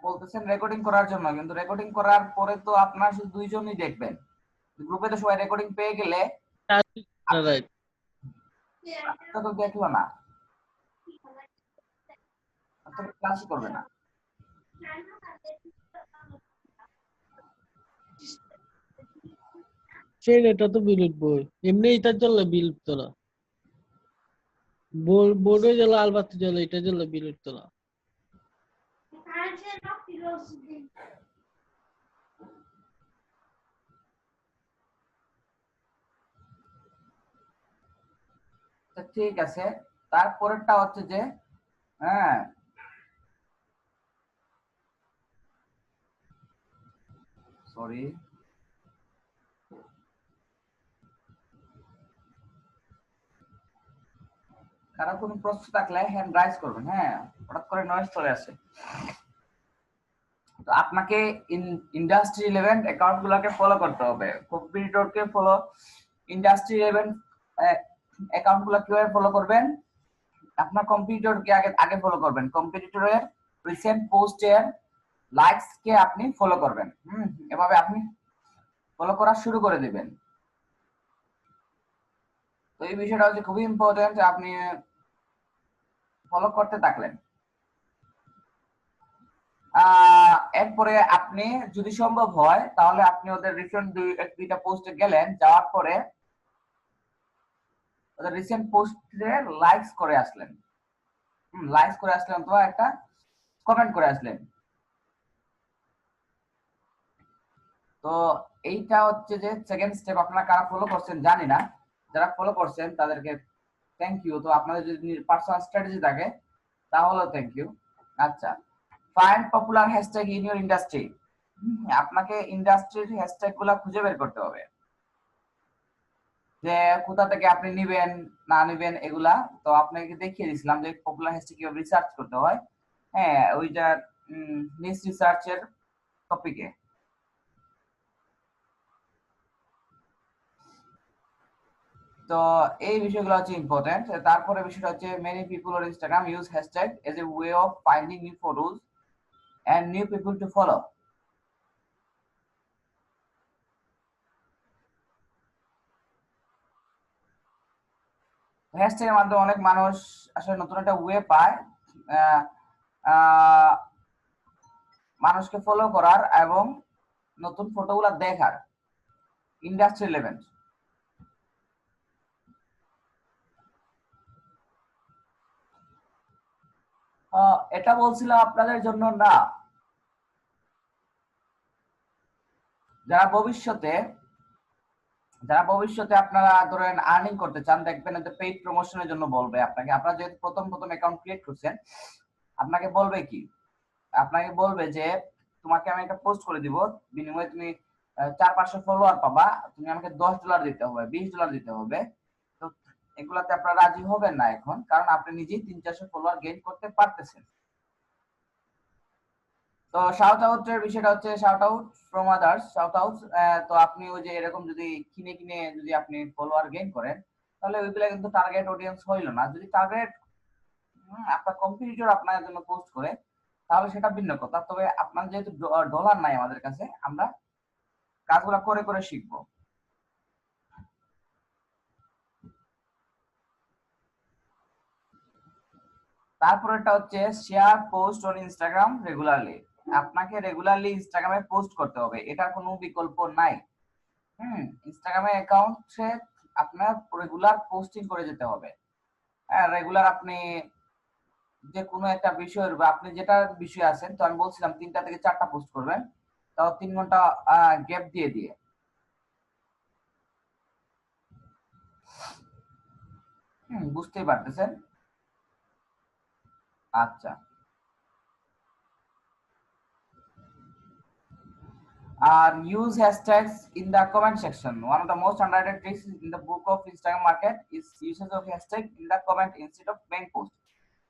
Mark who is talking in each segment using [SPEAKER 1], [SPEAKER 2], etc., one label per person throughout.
[SPEAKER 1] বলতেছেন রেকর্ডিং করার জন্য, কিন্তু রেকর্ডিং করার পরে তো আপনারা শুধু দুইজনই দেখবেন। গ্রুপে তো সবাই রেকর্ডিং পেয়ে গেলে
[SPEAKER 2] রাইট,
[SPEAKER 1] তো দেখলো না, তো ক্লাসই করবে না।
[SPEAKER 2] সেই এটা তো বিলুট বই এমনি এটার জন্য বিলুট তোলা বোর্ডে জ্বলা আলবাতি জ্বলা এটার জন্য বিলুট তোলা।
[SPEAKER 1] তো ঠিক আছে, তারপরেরটা হচ্ছে যে হ্যাঁ সরি, কারো কোনো প্রশ্ন থাকলে হ্যান্ড রাইজ করবেন। হ্যাঁ, হঠাৎ করে নয়েজ চলে আসে। তো আপনাকে ইন্ডাস্ট্রি রিলেভেন্ট অ্যাকাউন্ট গুলোকে ফলো করতে হবে। কম্পিটিটরকে ফলো, ইন্ডাস্ট্রি রিলেভেন্ট অ্যাকাউন্ট গুলো কিভাবে ফলো করবেন? আপনার কম্পিটিটরকে আগে আগে ফলো করবেন। কম্পিটিটরের রিসেন্ট পোস্টের লাইকস কে আপনি ফলো করবেন। এভাবে আপনি ফলো করা শুরু করে দিবেন। তো এই বিষয়টা হচ্ছে খুবই ইম্পর্টেন্ট, আপনি ফলো করতে থাকলেন। এরপরে আপনি যদি সম্ভব হয় তাহলে আপনি ওদের রিসেন্ট দুইটা পোস্টে গেলেন, যাওয়ার পরে ওদের রিসেন্ট পোস্টে লাইকস করে আসলেন। লাইকস করে আসলেন অথবা একটা কমেন্ট করে আসলেন। তো এইটা হচ্ছে যে সেকেন্ড স্টেপ। আপনারা কারা ফলো করছেন জানি না, যারা ফলো করছেন তাদেরকে থ্যাংক ইউ। তো আপনাদের যদি পার্সোনাল স্ট্র্যাটেজি থাকে তাহলে থ্যাংক ইউ। আচ্ছা, find popular hashtag in your industry. আপনাকে ইন্ডাস্ট্রির হ্যাশট্যাগ গুলা খুঁজে বের করতে হবে, যে কোথা থেকে আপনি নিবেন না নিবেন এগুলা। তো আপনাকে দেখিয়ে দিয়েছিলাম যে পপুলার হ্যাশট্যাগ কিভাবে রিসার্চ করতে হয়। হ্যাঁ, ওইটার নিচ রিসার্চের টপিকে। তো এই বিষয়গুলো হচ্ছে ইম্পর্টেন্ট। তারপরে বিষয়টা হচ্ছে many people on Instagram use hashtag as a way of finding new photos and new people to follow. হ্যাশট্যাগের মাধ্যমে অনেক মানুষ আসলে নতুন একটা ওয়ে পায় আহ, আহ, মানুষকে ফলো করার এবং নতুন ফটোগুলা দেখার। Industry relevant. এটা বলছিলাম আপনাদের জন্য না, যারা ভবিষ্যতে যারা ভবিষ্যতে আপনারা ধরেন আর্নিং করতে চান, দেখবেন যে পেইড প্রমোশনের জন্য বলবে আপনাকে। আপনারা যেহেতু প্রথম প্রথম অ্যাকাউন্ট ক্রিয়েট করছেন, আপনাকে বলবে কি, আপনাকে বলবে যে তোমাকে আমি একটা পোস্ট করে দিব, বিনিময়ে তুমি 400-500 ফলোয়ার পাবা, তুমি আমাকে $10 দিতে হবে, $20 দিতে হবে। তো এগুলাতে আপনারা রাজি হবেন না এখন, কারণ আপনি নিজেই 300-400 ফলোয়ার গেইন করতে পারতেছেন। তো শাউট আউটের বিষয়টা হচ্ছে shout out from others, shout out. তো আপনি ওই যে এরকম যদি কিনে কিনে যদি আপনি ফলোয়ার গেইন করেন, তাহলে ওইগুলা কিন্তু টার্গেট অডিয়েন্স হইল না। যদি টার্গেট আপনার কম্পিটিটর আপনার জন্য পোস্ট করে, তাহলে সেটা ভিন্ন কথা। তবে আপনার যেহেতু ডলার নাই আমাদের কাছে, আমরা কাজগুলো করে করে শিখবো। তারপরেটা হচ্ছে share post on Instagram regularly. আপনাকে রেগুলারলি ইনস্টাগ্রামে পোস্ট করতে হবে, এটার কোনো বিকল্প নাই। ইনস্টাগ্রামে অ্যাকাউন্টে আপনার রেগুলার পোস্টিং করে যেতে হবে। হ্যাঁ, রেগুলার আপনি যে কোনো একটা বিষয়ের বা আপনি যেটা বিষয় আছেন, তো আমি বলছিলাম 3টা থেকে 4টা পোস্ট করবেন, তাও 3 ঘন্টা গ্যাপ দিয়ে দিয়ে। বুঝতেই পারতেছেন। আচ্ছা, and use hashtags in the comment section. One of the most underrated tricks in the book of Instagram market is usage of hashtag in the comment instead of main post.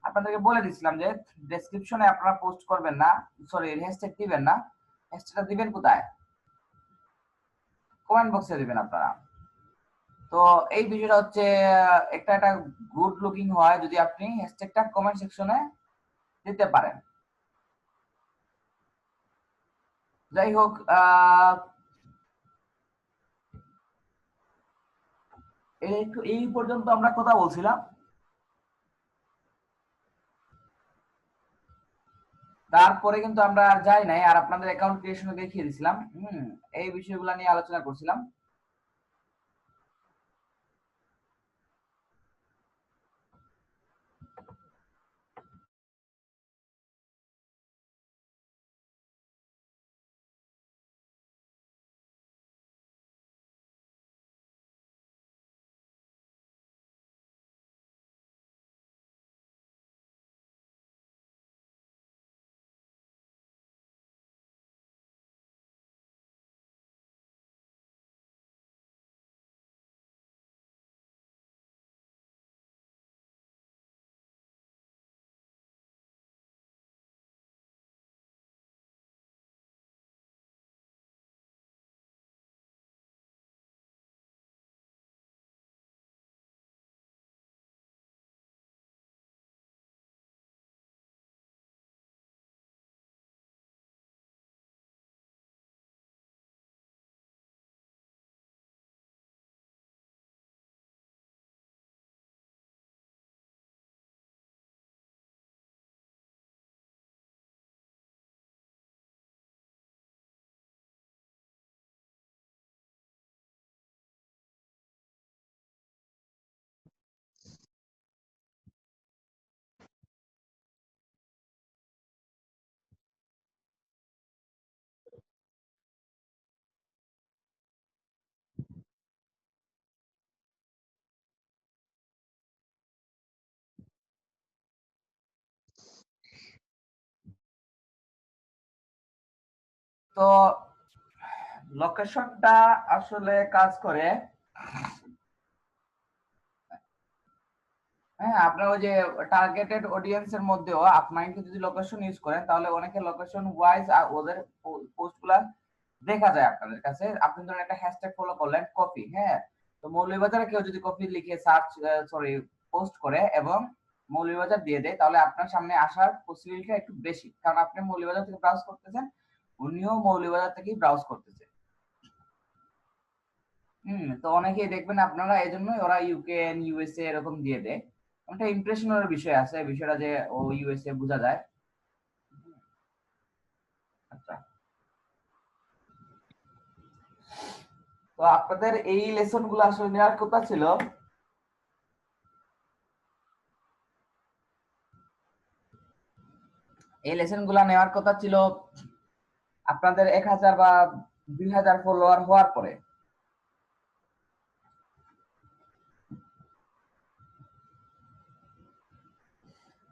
[SPEAKER 1] আপনাদেরকে বলে দিছিলাম যে ডেসক্রিপশনে আপনারা পোস্ট করবেন না, sorry hashtag দিবেন না। হ্যাশট্যাগটা দিবেন কোথায়? কমেন্ট বক্সে দিবেন আপনারা। তো এই বিষয়টা হচ্ছে একটা একটা গুড লুকিং হয় যদি আপনি হ্যাশট্যাগটা কমেন্ট সেকশনে দিতে পারেন। যাই হোক, এই পর্যন্ত আমরা কথা বলছিলাম। তারপরে কিন্তু আমরা আর যাই নাই, আর আপনাদের অ্যাকাউন্ট ক্রিয়েশনে দেখিয়ে দিছিলাম। এই বিষয়গুলো নিয়ে আলোচনা করছিলাম। তো লোকেশনটা আসলে কাজ করে, হ্যাঁ, আপনার ওই যে টার্গেটেড অডিয়েন্সের মধ্যেও আপনাকে যদি লোকেশন ইউজ করেন, তাহলে অনেকে লোকেশন ওয়াইজ আর ওদের পোস্টগুলা দেখা যায় আপনাদের কাছে। আপনি ধরুন একটা হ্যাশট্যাগ ফলো করলেন কফি, হ্যাঁ, তো মৌলভীবাজারে কেউ যদি কফি লিখে পোস্ট করে এবং মৌলভীবাজার দিয়ে দেয়, তাহলে আপনার সামনে আসার পসিবিলিটি একটু বেশি, কারণ আপনি মৌলভীবাজার থেকে ব্রাউজ করতেছেন, উনিও মৌলভীবাজার থেকেই ব্রাউজ করতেছে। তো অনেকেই দেখবেন আপনারা, এই জন্যই ওরা ইউকে ইউএসএ এরকম দিয়ে দেয়। একটা ইমপ্রেশনের বিষয় আছে, বিষয়টা যে ও ইউএসএ বোঝা যায়। আচ্ছা, তো আপনাদের এই লেসন গুলো আসলে নেওয়ার কথা ছিল, এই লেসন গুলা নেওয়ার কথা ছিল আপনাদের 1000 বা 2000 ফলোয়ার হওয়ার পরে।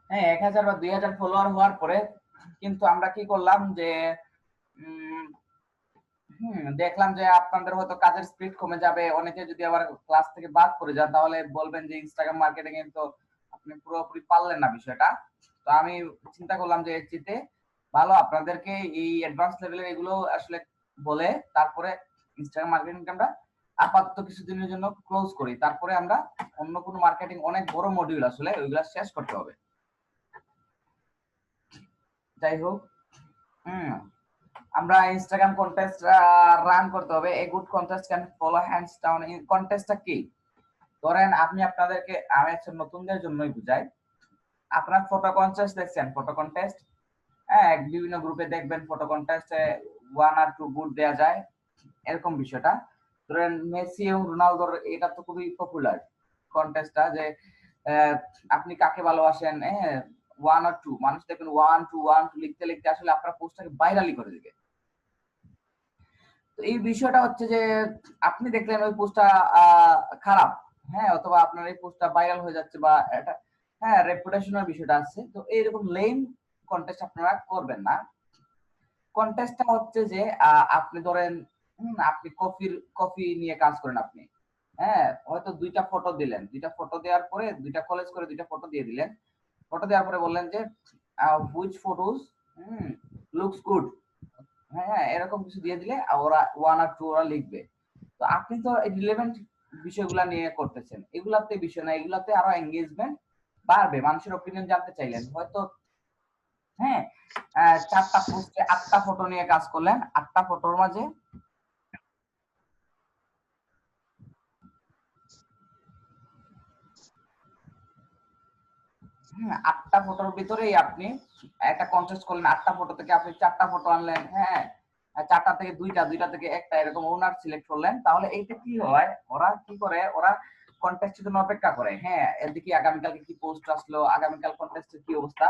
[SPEAKER 1] হ্যাঁ, 1000 বা 2000 ফলোয়ার হওয়ার পরে কিন্তু আমরা কি করলাম যে দেখলাম যে আপনাদের হয়তো কাজের স্পিড কমে যাবে, অনেকে যদি আবার ক্লাস থেকে বাদ করে যান, তাহলে বলবেন যে ইনস্টাগ্রাম মার্কেটিং এ তো আপনি পুরোপুরি পারলেন না বিষয়টা। তো আমি চিন্তা করলাম যে এর ভালো আপনাদেরকে এই অ্যাডভান্স লেভেলের এগুলো আসলে বলে তারপরে ইনস্টাগ্রাম মার্কেটিং আমরা আপাতত কিছুদিনের জন্য ক্লোজ করি, তারপরে আমরা অন্য কোনো মার্কেটিং অনেক বড় মডিউল আসলে ওইগুলা শেষ করতে হবে। যাই হোক, আমরা ইনস্টাগ্রাম কন্টেস্ট রান করতে হবে। A good contest can follow hands down. কন্টেস্টটা কি? ধরেন আপনি আপনাদেরকে, আমি হচ্ছে নতুনদের জন্যই বুঝাই, আপনার ফটো কন্টেস্ট দেখছেন, ফটো কন্টেস্ট, হ্যাঁ, বিভিন্ন গ্রুপে দেখবেন ফটো কন্টেস্টে 1 আর 2 গুড দেয়া যায়, এরকম বিষয়টা। ধরেন মেসি এবং রোনালদোর এটা তো খুবই পপুলার কন্টেস্টটা, যে আপনি কাকে ভালোবাসেন, হ্যাঁ, 1 আর 2, মানুষ দেখবেন 1 2 1 2 লিখতে লিখতে আসলে আপনার পোস্টটাকে ভাইরালি করে দিবে। তো এই বিষয়টা হচ্ছে যে আপনি দেখলেন ওই পোস্টটা খারাপ, হ্যাঁ, অথবা আপনার এই পোস্টটা ভাইরাল হয়ে যাচ্ছে বা এটা, হ্যাঁ, রেপুটেশনের বিষয়টা আছে, তো এইরকম লেম কন্টেস্ট আপনারা করবেন না। কন্টেস্টটা হচ্ছে যে আপনি ধরেন আপনি কফি নিয়ে কাজ করেন আপনি, হ্যাঁ, হয়তো 2টা ফটো দিলেন, 2টা ফটো দেওয়ার পরে 2টা কলেজ করে 2টা ফটো দিয়ে দিলেন। ফটো দেওয়ার পরে বললেন যে হুইচ ফটোস লুকস গুড, হ্যাঁ, এরকম কিছু দিয়ে দিলে ওরা 1 আর 2 ওরা লিখবে। তো আপনি তো রিলেভেন্ট বিষয়গুলো নিয়ে করতেছেন, এগুলাতে বিষয় না, এগুলাতে আরো এঙ্গেজমেন্ট বাড়বে, মানুষের অপিনিয়ন জানতে চাইলেন, হয়তো হ্যাঁ, 4টা পোস্টে 8টা ফটো নিয়ে কাজ করলেন, 8টা ফটোর মাঝে 8টা ফটোর ভিতরেই আপনি একটা কন্টেস্ট করলেন, 8টা ফটো থেকে আপনি 4টা ফটো আনলেন, হ্যাঁ, 4টা থেকে 2টা, 2টা থেকে একটা, এরকম ওনার সিলেক্ট করলেন। তাহলে এইটা কি হয়, ওরা কি করে, ওরা কন্টেস্টের জন্য অপেক্ষা করে। হ্যাঁ, এদিকে আগামীকালকে কি পোস্ট আসলো, আগামীকাল কন্টেস্টের কি অবস্থা,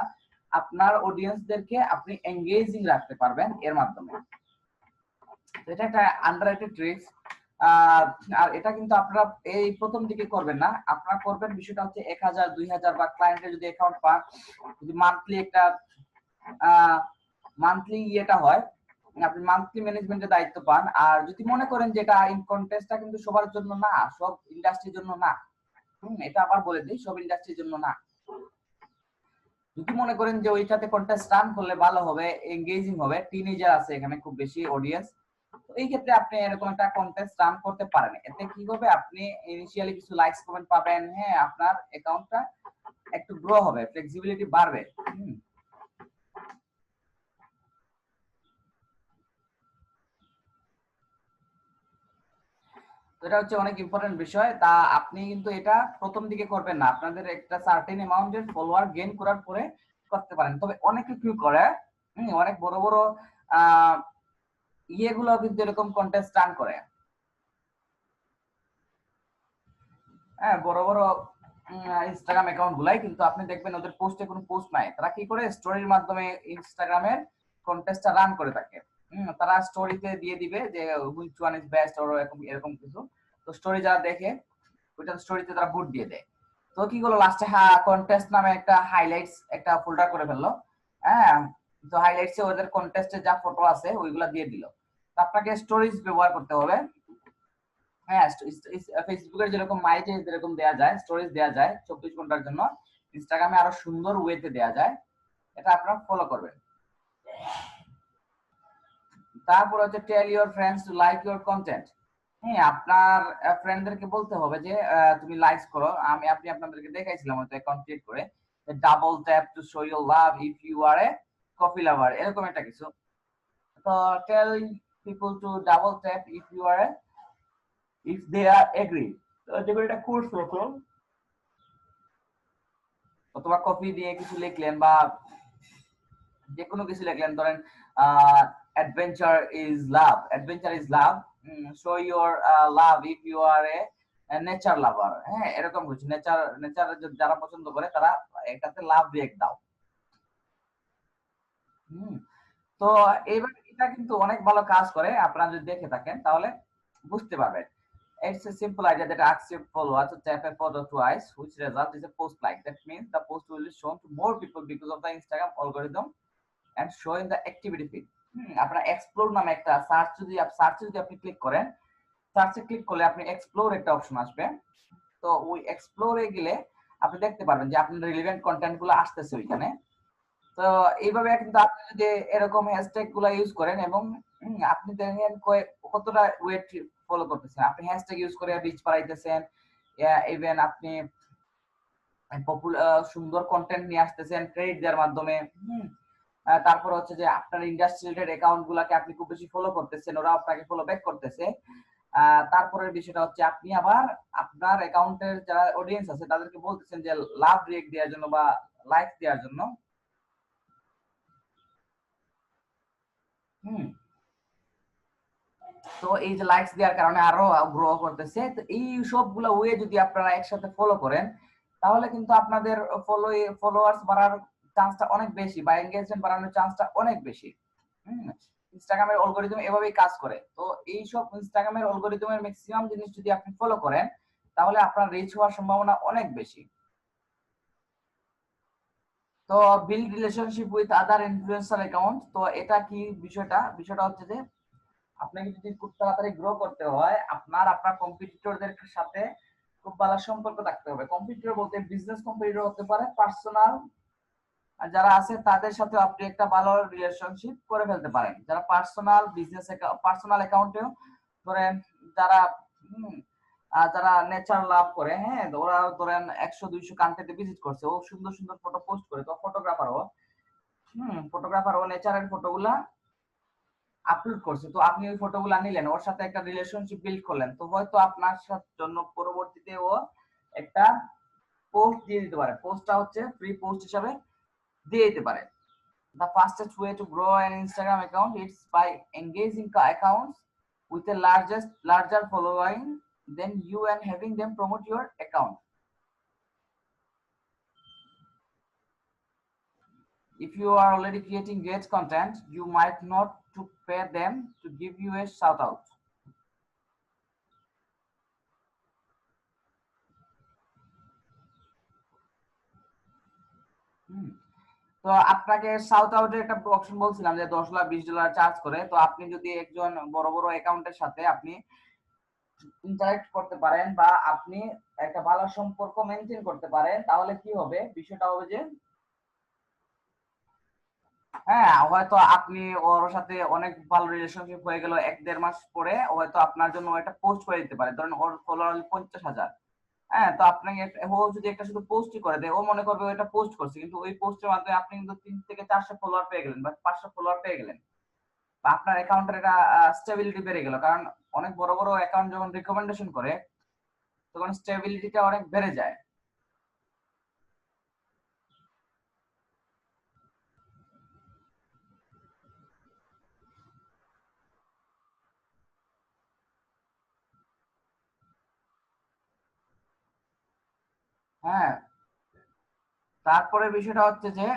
[SPEAKER 1] আপনার অডিয়েন্সদেরকে আপনি এঙ্গেজিং রাখতে পারবেন এর মাধ্যমে। এটা একটা আন্ডাররেটেড ট্রিক্স। আর এটা কিন্তু আপনারা এই প্রথম দিকে করবেন না, আপনারা করবেন বিষয়টা হচ্ছে 1000 2000 বা ক্লায়েন্টের যদি অ্যাকাউন্ট পান, যদি মান্থলি একটা মান্থলি ইয়েটা হয়, আপনি মান্থলি ম্যানেজমেন্টের দায়িত্ব পান। আর যদি মনে করেন যে এটা কন্টেস্টটা কিন্তু সবার জন্য না, সব ইন্ডাস্ট্রির জন্য না, এটা আবার বলে দিই, সব ইন্ডাস্ট্রির জন্য না। যদি মনে করেন যে ওইটাতে কন্টেস্ট রান করলে ভালো হবে, এঙ্গেজিং হবে, টিনেজার আছে এখানে খুব বেশি অডিয়েন্স, তো এই ক্ষেত্রে আপনি এরকম একটা কন্টেস্ট রান করতে পারেন। এতে কি হবে, আপনি ইনিশিয়ালি কিছু লাইকস কমেন্ট পাবেন, হ্যাঁ, আপনার অ্যাকাউন্টটা একটু গ্রো হবে, ফ্লেক্সিবিলিটি বাড়বে। এটা হচ্ছে অনেক ইম্পর্টেন্ট বিষয়। তা আপনি কিন্তু এটা প্রথম দিকে করবেন না, আপনাদের একটা সার্টেন অ্যামাউন্টের ফলোয়ার গেইন করার পরে করতে পারেন। তবে অনেকে কি করে, অনেক বড় বড় ইয়েগুলো কিন্তু এরকম কন্টেস্ট রান করে, হ্যাঁ, বড় বড় ইনস্টাগ্রাম অ্যাকাউন্ট গুলাই কিন্তু আপনি দেখবেন ওদের পোস্টে কোনো পোস্ট নাই, তারা কি করে স্টোরির মাধ্যমে ইনস্টাগ্রামের কন্টেস্টটা রান করে থাকে। তারা স্টোরিতে দিয়ে দিবে যে which one is best or এরকম এরকম কিছু, তো স্টোরি যারা দেখে ওইটা স্টোরিতে তারা ভোট দিয়ে দেয়। তো কি করলো লাস্টে, হ্যাঁ, কন্টেস্ট নামে একটা হাইলাইটস একটা ফোল্ডার করে ফেললো, হ্যাঁ, তো হাইলাইটসে ওদের কন্টেস্টে যা ফটো আছে ওইগুলা দিয়ে দিল। আপনাকে স্টোরিজ ব্যবহার করতে হবে, হ্যাঁ, ফেসবুকের যেরকম মাইতে যেরকম দেয়া যায়, স্টোরিজ দেয়া যায় 24 ঘন্টার জন্য, ইনস্টাগ্রামে আরো সুন্দর ওয়েতে দেয়া যায়, এটা আপনারা ফলো করবেন। তারপর হচ্ছে tell your friends to like your content. হ্যাঁ, আপনার ফ্রেন্ডদেরকে বলতে হবে যে তুমি লাইক করো। আপনি আপনাদেরকে দেখাইছিলাম হয়তো অ্যাকাউন্ট ক্রিয়েট করে, double tap to show your love if you are a coffee lover, এরকম একটা কিছু। তো tell people to double tap if you are a if they are agree. তো যেগুলো এটা কোর্স রকম, অথবা কপি দিয়ে কিছু লিখলেন বা যে কোনো কিছু লিখলেন, ধরেন adventure is love, adventure is love, show your love if you are a nature lover, হ্যাঁ, এরকম কিছু। নেচার নেচার যারা পছন্দ করে তারা এটাতে লাভ রিয়েক্ট দাও। তো এইবার এটা কিন্তু অনেক ভালো কাজ করে, আপনারা যদি দেখে থাকেন তাহলে বুঝতে পারবেন। It's a simple idea that asks your follower to tap a photo twice, which result is a post like. That means the post will be shown to more people because of the Instagram algorithm and show in the activity feed. আপনারা explore নামে একটা সার্চে যদি আপনি click করেন, সার্চে click করলে আপনি এক্সপ্লোর একটা অপশন আসবে। তো ওই এক্সপ্লোরে গেলে আপনি দেখতে পারবেন যে আপনার রিলেভেন্ট কন্টেন্ট গুলো আসতেছে ওইখানে। তো এইভাবে কিন্তু আপনি যদি এরকম হ্যাশট্যাগ গুলা ইউজ করেন এবং আপনি দেখেন কতটা ওয়েট ফলো করতেছেন, আপনি হ্যাশট্যাগ ইউজ করে রিচ বাড়াইতেছেন, ইভেন আপনি সুন্দর কন্টেন্ট নিয়ে আসতেছেন ক্রেডিট দেওয়ার মাধ্যমে। তারপর হচ্ছে যে আপনার ইন্ডাস্ট্রিয়াল অ্যাকাউন্ট গুলাকে আপনি খুব বেশি ফলো করতেছেন, ওরা আপনাকে ফলো ব্যাক করতেছে। তারপরের বিষয়টা হচ্ছে আপনি আবার আপনার অ্যাকাউন্টের যারা অডিয়েন্স আছে তাদেরকে বলতেছেন যে লাভ রিয়েক্ট দেওয়ার জন্য বা লাইক দেওয়ার জন্য। তো এই যে লাইকস দেওয়ার কারণে আরো গ্রো করতেছে। তো এই সবগুলো ওয়ে যদি আপনারা একসাথে ফলো করেন তাহলে কিন্তু আপনাদের ফলোয়ার্স বাড়ার চান্সটা অনেক বেশি বা এনগেজমেন্ট বাড়ানোর চান্সটা অনেক বেশি। ইনস্টাগ্রামের অ্যালগরিদম এভাবেই কাজ করে। তো এই সব ইনস্টাগ্রামের অ্যালগরিদমের ম্যাক্সিমাম জিনিস যদি আপনি ফলো করেন তাহলে আপনার রিচ হওয়ার সম্ভাবনা অনেক বেশি। তো build relationship with other influencer account, তো এটা কি বিষয়টা হচ্ছে যে আপনাকে যদি খুব তাড়াতাড়ি গ্রো করতে হয় আপনার কম্পিটিটরদের সাথে খুব ভালো সম্পর্ক থাকতে হবে। কম্পিটিটর বলতে বিজনেস কম্পিটিটর হতে পারে, পার্সোনাল যারা আছে তাদের সাথে আপনি একটা ভালো রিলেশনশিপ করে ফেলতে পারেন। যারা পার্সোনাল অ্যাকাউন্টেও ধরেন যারা যারা নেচার লাভ করে, হ্যাঁ, ওরা ধরেন 100-200 কান্ট্রিতে ভিজিট করছে, ও সুন্দর সুন্দর ফটো পোস্ট করে, তো ফটোগ্রাফার ও ফটোগ্রাফার ও নেচারের ফটোগুলা আপলোড করছে, তো আপনি ওই ফটোগুলা নিলেন, ওর সাথে একটা রিলেশনশিপ বিল্ড করলেন, তো হয়তো আপনার জন্য পরবর্তীতে ও একটা পোস্ট দিয়ে দিতে পারে, পোস্টটা হচ্ছে ফ্রি পোস্ট হিসাবে দিয়ে দিতে পারে। The fastest way to grow an Instagram account is by engaging accounts with a larger following than you and having them promote your account. If you are already creating great content, you might not to pay them to give you a shout out. তো আপনাকে south আউটের একটা option বলছিলাম যে $10 $20 charge করে, তো আপনি যদি একজন বড় বড় অ্যাকাউন্টের সাথে আপনি ইন্টারেক্ট করতে পারেন বা আপনি একটা ভালো সম্পর্ক মেনটেন করতে পারেন, তাহলে কি হবে, বিষয়টা হবে যে হ্যাঁ, হয়তো আপনি ওর সাথে অনেক ভালো রিলেশনশিপ হয়ে গেল, 1-1.5 মাস পরে হয়তো আপনার জন্য একটা পোস্ট করে দিতে পারে, ধরেন ওর ফলোয়ার 50,000। হ্যাঁ, তো আপনাকে ও যদি একটা শুধু পোস্টই করে দেয়, ও মনে করবে ও এটা পোস্ট করছে, কিন্তু ওই পোস্টের মাধ্যমে আপনি কিন্তু 3 থেকে 400 ফলোয়ার পেয়ে গেলেন বা 500 ফলোয়ার পেয়ে গেলেন, বা আপনার অ্যাকাউন্টের একটা স্টেবিলিটি বেড়ে গেল। কারণ অনেক বড় বড় অ্যাকাউন্ট যখন রিকমেন্ডেশন করে তখন স্টেবিলিটিটা অনেক বেড়ে যায়। হ্যাঁ, তারপরে বিষয়টা হচ্ছে যে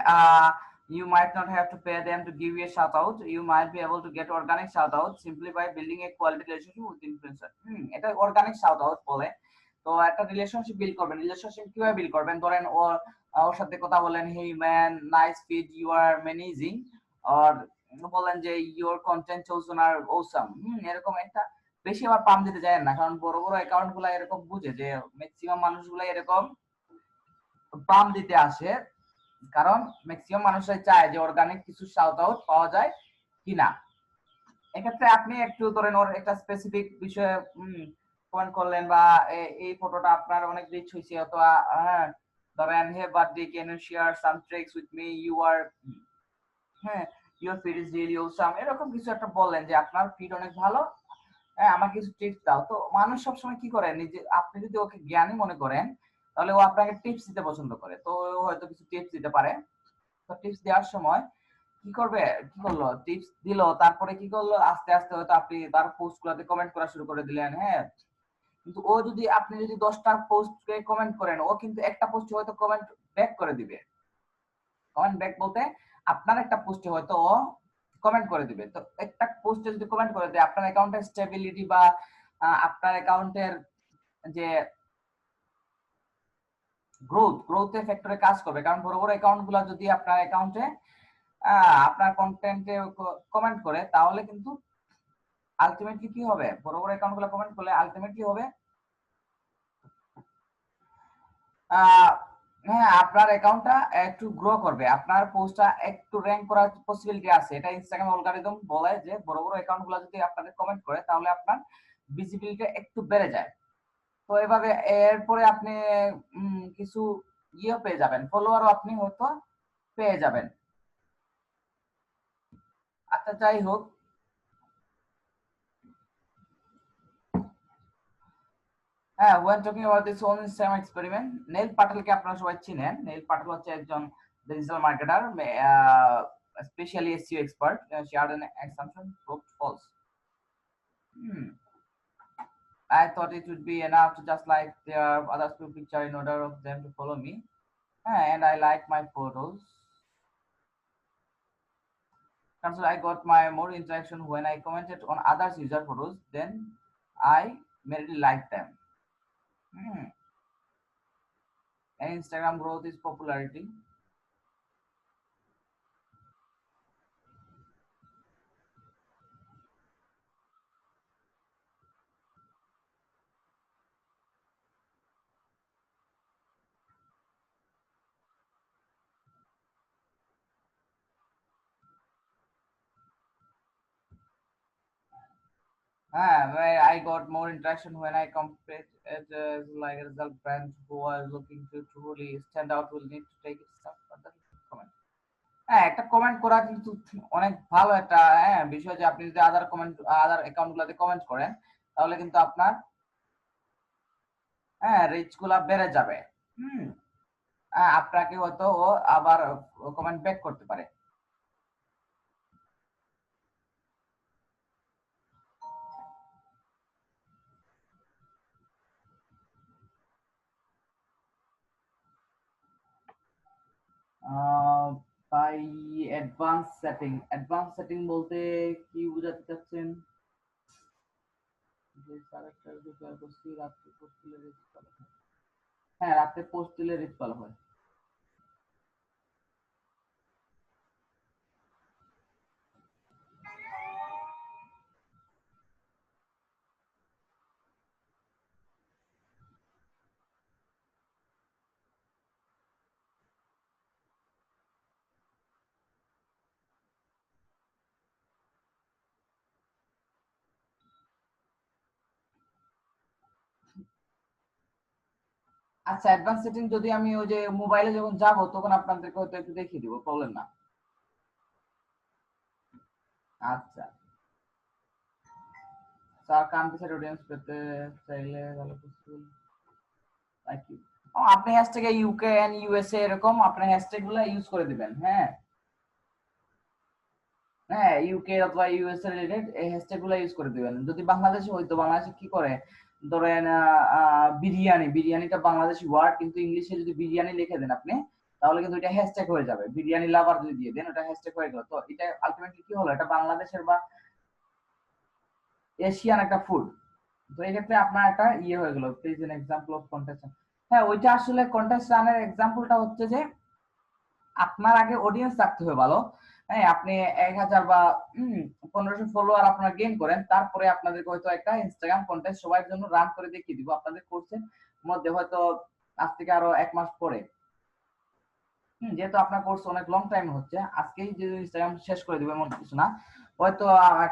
[SPEAKER 1] you might not have to pay them to give you a shout out. You might be able to get organic shout out simply by building a quality relationship with influencer. এটা organic shout out বলে। তো একটা relationship build করবেন, relationship কিভাবে build করবেন, ধরেন ওর সাথে কথা বলেন, hey man, nice fit, you are amazing, আর বলেন যে your content chosen are awesome, এরকম একটা বেশি আবার পাম দিতে যায় না, কারণ বড় বড় অ্যাকাউন্ট গুলা এরকম বুঝে যে ম্যাক্সিমাম মানুষগুলা এরকম পাম দিতে আসে, কারণ ম্যাক্সিমাম মানুষরাই চায় যে অর্গানিক কিছু শাউট আউট পাওয়া যায় কিনা। এক্ষেত্রে আপনি একটু ধরেন ওর একটা স্পেসিফিক বিষয়ে কমেন্ট করলেন, বা এই ফটোটা আপনার অনেক রিচ হয়েছে, অথবা হ্যাঁ ধরেন hey birthday can you share some tricks with me, you are হ্যাঁ your feed is really awesome, এরকম কিছু একটা বললেন যে আপনার ফিড অনেক ভালো, হ্যাঁ আমাকে কিছু টিপস দাও। তো মানুষ সবসময় কি করে, নিজে আপনি যদি ওকে জ্ঞানী মনে করেন তাহলে ও আপনাকে টিপস দিতে পছন্দ করে, তো ও হয়তো কিছু টিপস দিতে পারে। তো টিপস দেওয়ার সময় কি করবে, কি করলো, টিপস দিলো, তারপরে কি করলো, আস্তে আস্তে হয়তো আপনি তার পোস্ট গুলাতে কমেন্ট করা শুরু করে দিলেন। হ্যাঁ, কিন্তু ও যদি আপনি যদি 10টা পোস্টকে কমেন্ট করেন, ও কিন্তু একটা পোস্টে হয়তো কমেন্ট ব্যাক করে দিবে। কমেন্ট ব্যাক বলতে আপনার একটা পোস্টে হয়তো ও কমেন্ট করে দিবে। তো একটা পোস্টে যদি কমেন্ট করে দেয়, আপনার অ্যাকাউন্টের স্টেবিলিটি বা আপনার অ্যাকাউন্টের যে গ্রোথ ফ্যাক্টরে কাজ করবে, কারণ বড় বড় অ্যাকাউন্ট গুলা যদি আপনার অ্যাকাউন্টে আপনার কন্টেন্টে কমেন্ট করে, তাহলে কিন্তু আলটিমেটলি কি হবে, বড় বড় অ্যাকাউন্ট গুলো কমেন্ট করলে আলটিমেটলি হবে হ্যাঁ আপনার অ্যাকাউন্টটা একটু গ্রো করবে, আপনার পোস্টটা একটু র্যাঙ্ক করার পসিবিলিটি আছে। এটা ইনস্টাগ্রাম অ্যালগরিদম বলে যে বড় বড় অ্যাকাউন্ট গুলো যদি আপনাদের কমেন্ট করে, তাহলে আপনার ভিজিবিলিটি একটু বেড়ে যায়। তো এভাবে এরপরে আপনি কিছু ইয়ে পেয়ে যাবেন, ফলোয়ারও আপনি হয়তো পেয়ে যাবেন। আচ্ছা যাই হোক, হ্যাঁ when talking about this whole Instagram experiment, Neil পাটেলকে আপনারা সবাই চিনেন। নেইল পাটেল হচ্ছে একজন digital marketer, specially SEO expert. shared an assumption proved false. I thought it would be enough to just like their others to picture in order of them to follow me. And I like my photos. And so I got my more interaction when I commented on others' user photos. Then I merely liked them. And Instagram growth is popularity. I got more interaction when I compared it like a result brand who are looking to truly stand out will need to take it step further comment. হ্যাঁ, একটা comment করা কিন্তু অনেক ভালো একটা বিষয়, যে আপনি যদি আদার অ্যাকাউন্ট গুলাতে কমেন্ট করেন, তাহলে কিন্তু আপনার রিচ গুলা বেড়ে যাবে। হুম। আপনাকে হয়তো ও আবার কমেন্ট ব্যাক করতে পারে। বাই অ্যাডভান্স সেটিং বলতে কি বোঝাতে চাচ্ছেন? যে ক্যারেক্টার ডিক্লেয়ার করছি, রাত্রে পোস্ট দিলে রিচ ভালো হয়। হ্যাঁ, রাত্রে পোস্ট দিলে রিচ ভালো হয়। আচ্ছা, অ্যাডভান্স সেটিং যদি আমি ওই যে মোবাইলে যখন যাব তখন আপনাদেরকে হয়তো একটু দেখিয়ে দিব, প্রবলেম না। আচ্ছা স্যার, কান্ট্রি সাইড অডিয়েন্স পেতে চাইলে ভালো পসিবল লাইক ইউ। আপনি হ্যাশট্যাগ ইউকে এন্ড ইউএসএ এরকম আপনি হ্যাশট্যাগ গুলো ইউজ করে দিবেন। হ্যাঁ, হ্যাঁ, ইউকে অথবা ইউএসএ রিলেটেড এই হ্যাশট্যাগ গুলো ইউজ করে দিবেন। যদি বাংলাদেশে হইতো, বাংলাদেশে কি করে, ধরেন বিরিয়ানিটা বাংলাদেশি ওয়ার্ড, কিন্তু ইংলিশে যদি বিরিয়ানি লিখে দেন আপনি, তাহলে কিন্তু এটা হ্যাশট্যাগ হয়ে যাবে। বিরিয়ানি লাভার যদি দিয়ে দেন, ওটা হ্যাশট্যাগ হয়ে গেল। তো এটা আলটিমেটলি কি হলো, এটা বাংলাদেশের বা এশিয়ান একটা ফুড। তো এই ক্ষেত্রে আপনার একটা ইয়ে হয়ে গেল, please an example of contest. হ্যাঁ, ওইটা আসলে কন্টেস্ট রানের এক্সাম্পলটা হচ্ছে যে আপনার আগে অডিয়েন্স রাখতে হবে ভালো। হ্যাঁ, আপনি 1000 বা 1500 ফলোয়ার আপনার গেইন করেন, তারপরে আপনাদেরকে হয়তো একটা ইনস্টাগ্রাম কন্টেস্ট সবার জন্য রান করে দেখিয়ে দিব আপনাদের কোর্সের মধ্যে, হয়তো আজ থেকে আরো 1 মাস পরে। যেহেতু আপনার কোর্স অনেক লং টাইম হচ্ছে, আজকেই যে ইনস্টাগ্রাম শেষ করে দিব এমন কিছু না, হয়তো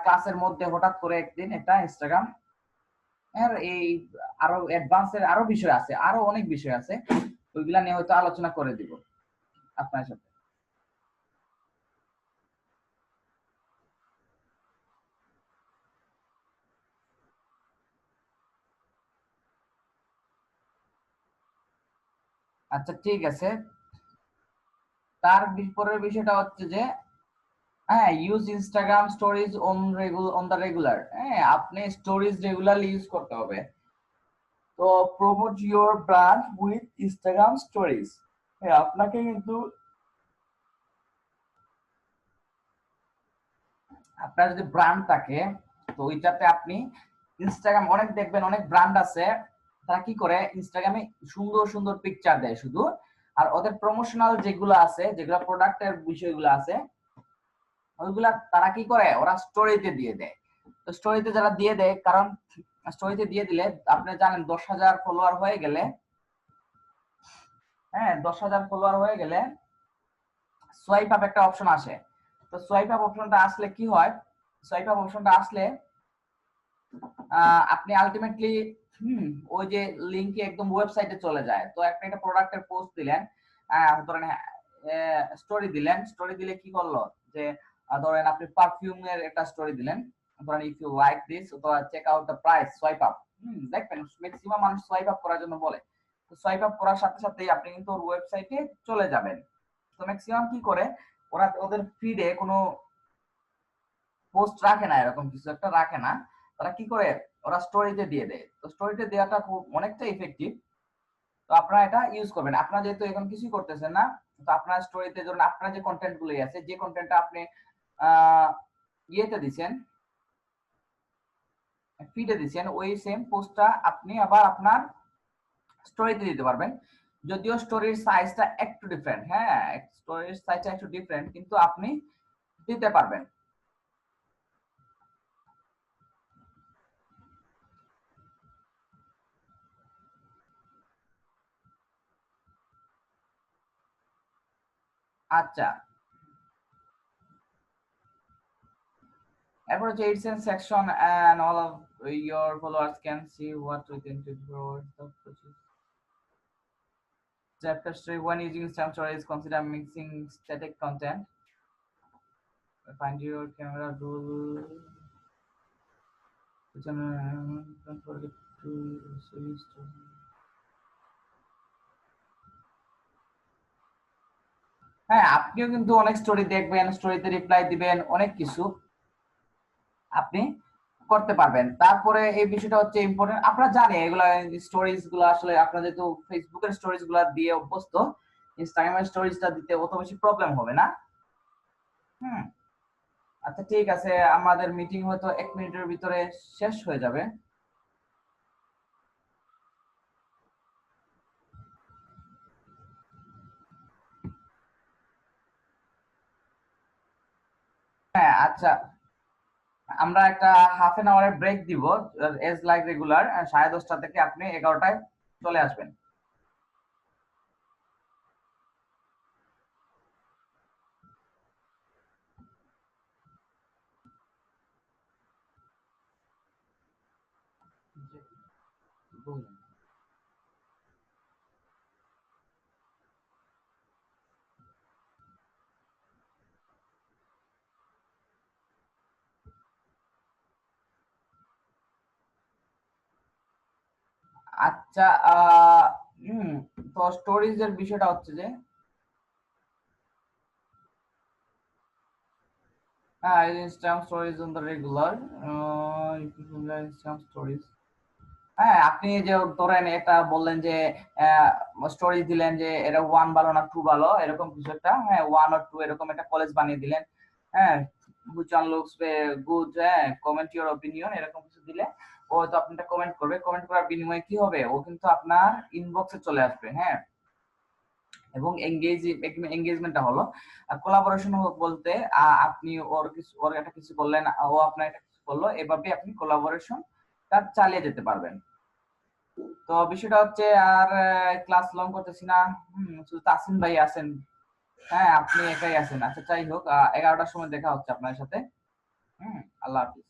[SPEAKER 1] ক্লাসের মধ্যে হঠাৎ করে একদিন একটা ইনস্টাগ্রাম এর এই আরো অ্যাডভান্স এর আরো বিষয় আছে, আরো অনেক বিষয় আছে, ওইগুলা নিয়ে হয়তো আলোচনা করে দিব আপনার সাথে। আচ্ছা, ঠিক আছে। তার পরের বিষয়টা হচ্ছে যে হ্যাঁ, use Instagram stories on the regular. হ্যাঁ, আপনি স্টোরিজ রেগুলারলি ইউজ করতে হবে। তো promote your brand with Instagram stories. হ্যাঁ, আপনাকে কিন্তু আপনার যদি ব্র্যান্ড থাকে, তো ওইটাতে আপনি ইনস্টাগ্রাম অনেক দেখবেন, অনেক ব্র্যান্ড আছে, তারা কি করে ইনস্টাগ্রামে সুন্দর সুন্দর পিকচার দেয় শুধু, আর ওদের প্রমোশনাল যেগুলো আছে, যেগুলো প্রোডাক্টের বিষয়গুলো আছে, ওইগুলা তারা কি করে, ওরা স্টোরিতে দিয়ে দেয়। তো স্টোরিতে যারা দিয়ে দেয়, কারণ স্টোরিতে দিয়ে দিলে আপনি জানেন 10,000 ফলোয়ার হয়ে গেলে, হ্যাঁ 10,000 ফলোয়ার হয়ে গেলে সোয়াইপ আপ একটা অপশন আসে। তো সোয়াইপ আপ অপশনটা আসলে কি হয়, সোয়াইপ আপ অপশনটা আসলে আপনি আলটিমেটলি ওই যে লিংকে একদম ওয়েবসাইটে চলে যায়। তো একটা প্রোডাক্টের পোস্ট দিলেন, ধরেন স্টোরি দিলেন, স্টোরি দিলে কি করলো, যে ধরেন আপনি পারফিউমের একটা স্টোরি দিলেন, ধরেন ইফ ইউ লাইক দিস, অথবা check out the price, swipe up. দেখবেন ম্যাক্সিমাম মানুষ সোয়াইপ আপ করার জন্য বলে। তো সোয়াইপ আপ করার সাথে সাথেই আপনি কিন্তু ওর ওয়েবসাইটে চলে যাবেন। তো ম্যাক্সিমাম কি করে, ওরা ওদের ফিডে কোনো পোস্ট রাখে না, এরকম কিছু একটা রাখে না। তারা কি করে, ওরা স্টোরিতে দিয়ে দেয়। তো স্টোরিতে দেওয়াটা খুব অনেকটা ইফেক্টিভ। তো আপনারা এটা ইউজ করবেন। আপনারা যেহেতু এখন কিছুই করতেছেন না, তো আপনার স্টোরিতে ধরুন আপনার যে কন্টেন্ট গুলো আছে, যে কন্টেন্টটা আপনি আহ ইয়েতে দিচ্ছেন, ফিডে দিচ্ছেন, ওই সেম পোস্টটা আপনি আবার আপনার স্টোরিতে দিতে পারবেন। যদিও স্টোরির সাইজটা একটু ডিফারেন্ট, হ্যাঁ স্টোরির সাইজটা একটু ডিফারেন্ট, কিন্তু আপনি দিতে পারবেন। আচ্ছা, এরপর হচ্ছে it's in section and all of your followers can see what we tend to grow the chapter story when using Instagram stories consider mixing static content. find your camera roll. Don't forget to switch to. হ্যাঁ, আপনিও কিন্তু অনেক story দেখবেন, স্টোরিতে reply দিবেন, অনেক কিছু আপনি করতে পারবেন। তারপরে এই বিষয়টা হচ্ছে ইম্পর্টেন্ট, আপনারা জানেন এগুলা স্টোরিজ গুলো আসলে আপনারা যেহেতু ফেসবুকের স্টোরিজ গুলা দিয়ে অভ্যস্ত, ইনস্টাগ্রামের স্টোরিজটা দিতে অত বেশি প্রবলেম হবে না। হুম, আচ্ছা ঠিক আছে, আমাদের মিটিং হয়তো 1 মিনিটের ভিতরে শেষ হয়ে যাবে। হ্যাঁ আচ্ছা, আমরা একটা হাফ এন আওয়ারের ব্রেক দিব, এজ লাইক রেগুলার 10:30 থেকে আপনি 11টায় চলে আসবেন। আচ্ছা, হুম, তো স্টোরিজের বিষয়টা হচ্ছে যে Instagram stories on the regular. Instagram stories. হ্যাঁ, আপনি যে ধরেন এটা বললেন যে স্টোরি দিলেন যে এটা 1 ভালো না 2 ভালো, এরকম কিছু একটা, হ্যাঁ 1 or 2 এরকম একটা কলেজ বানিয়ে দিলেন। হ্যাঁ, which one looks good, হ্যাঁ কমেন্ট ইওর অপিনিয়ন, এরকম কিছু দিলে ও হয়তো আপনারটা কমেন্ট করবে। কমেন্ট করার বিনিময়ে কি হবে, ও কিন্তু আপনার ইনবক্সে চলে আসবে। হ্যাঁ, এবং এঙ্গেজমেন্টটা হলো কোলাবোরেশন বলতে আপনি ওর একটা কিছু করলেন, ও আপনার একটা কিছু করলো, এভাবে আপনি কোলাবোরেশন চালিয়ে যেতে পারবেন। তো বিষয়টা হচ্ছে আর ক্লাস লং করতেছি না, শুধু তাসিম ভাই আছেন, হ্যাঁ আপনি একাই আছেন। আচ্ছা যাই হোক, 11টার সময় দেখা হচ্ছে আপনার সাথে। আল্লাহ হাফিজ।